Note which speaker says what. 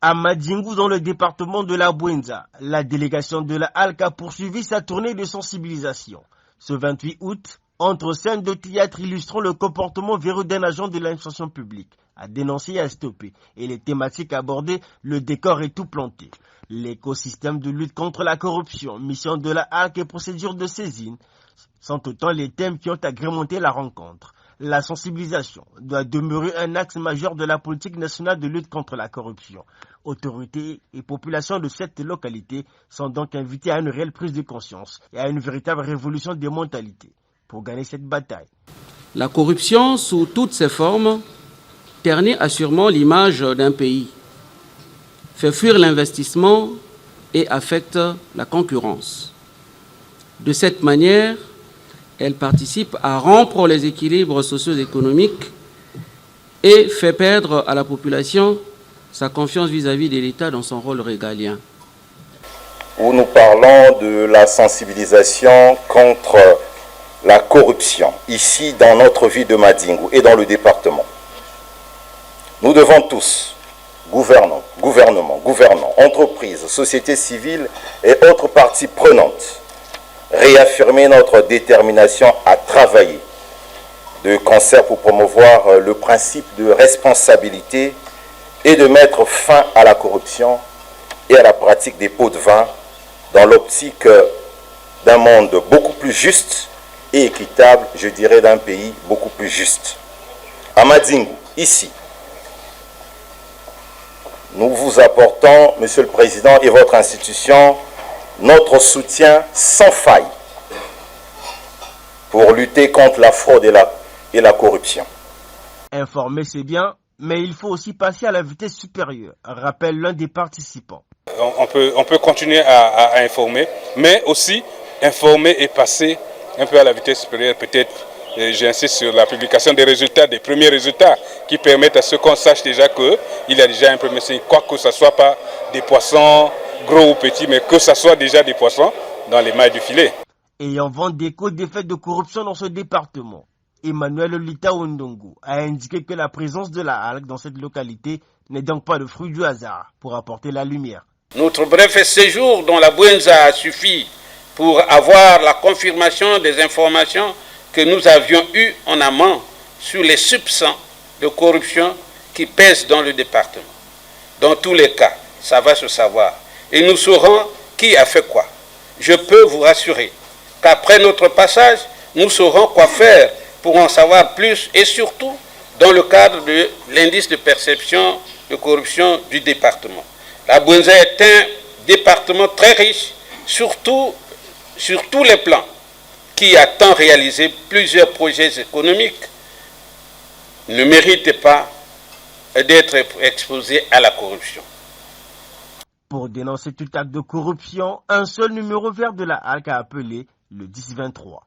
Speaker 1: À Madingou, dans le département de la Bouenza, la délégation de la HALC a poursuivi sa tournée de sensibilisation. Ce 28 août, entre scènes de théâtre illustrant le comportement véreux d'un agent de l'administration publique, à dénoncer et à stopper, et les thématiques abordées, le décor est tout planté. L'écosystème de lutte contre la corruption, mission de la HALC et procédure de saisine sont autant les thèmes qui ont agrémenté la rencontre. La sensibilisation doit demeurer un axe majeur de la politique nationale de lutte contre la corruption. Autorités et populations de cette localité sont donc invités à une réelle prise de conscience et à une véritable révolution des mentalités pour gagner cette bataille.
Speaker 2: La corruption, sous toutes ses formes, ternit assurément l'image d'un pays, fait fuir l'investissement et affecte la concurrence. De cette manière, elle participe à rompre les équilibres socio-économiques et fait perdre à la population sa confiance vis-à-vis de l'État dans son rôle régalien.
Speaker 3: Où nous parlons de la sensibilisation contre la corruption, ici dans notre ville de Madingou et dans le département. Nous devons tous, gouvernements, entreprises, sociétés civiles et autres parties prenantes, réaffirmer notre détermination à travailler de concert pour promouvoir le principe de responsabilité et de mettre fin à la corruption et à la pratique des pots de vin dans l'optique d'un monde beaucoup plus juste et équitable, je dirais d'un pays beaucoup plus juste. À Madingou, ici, nous vous apportons, Monsieur le Président et votre institution, notre soutien sans faille pour lutter contre la fraude et la corruption.
Speaker 1: Informer, c'est bien, mais il faut aussi passer à la vitesse supérieure, rappelle l'un des participants.
Speaker 4: On peut continuer à informer, mais aussi informer et passer un peu à la vitesse supérieure, peut-être. J'insiste sur la publication des résultats, des premiers résultats, qui permettent à ce qu'on sache déjà qu'il y a déjà un premier signe, quoi que ce ne soit pas des poissons gros ou petits, mais que ce soit déjà des poissons dans les mailles du filet.
Speaker 1: Ayant vent d'écho des faits de corruption dans ce département, Emmanuel Lita Ondongo a indiqué que la présence de la HALC dans cette localité n'est donc pas le fruit du hasard pour apporter la lumière.
Speaker 5: Notre bref séjour dans la Bouenza a suffi pour avoir la confirmation des informations que nous avions eues en amont sur les soupçons de corruption qui pèsent dans le département. Dans tous les cas, ça va se savoir. Et nous saurons qui a fait quoi. Je peux vous rassurer qu'après notre passage, nous saurons quoi faire pour en savoir plus et surtout dans le cadre de l'indice de perception de corruption du département. La Bouenza est un département très riche, surtout sur tous les plans, qui a tant réalisé plusieurs projets économiques, ne mérite pas d'être exposé à la corruption.
Speaker 1: Pour dénoncer tout acte de corruption, un seul numéro vert de la HALC a appelé le 1023.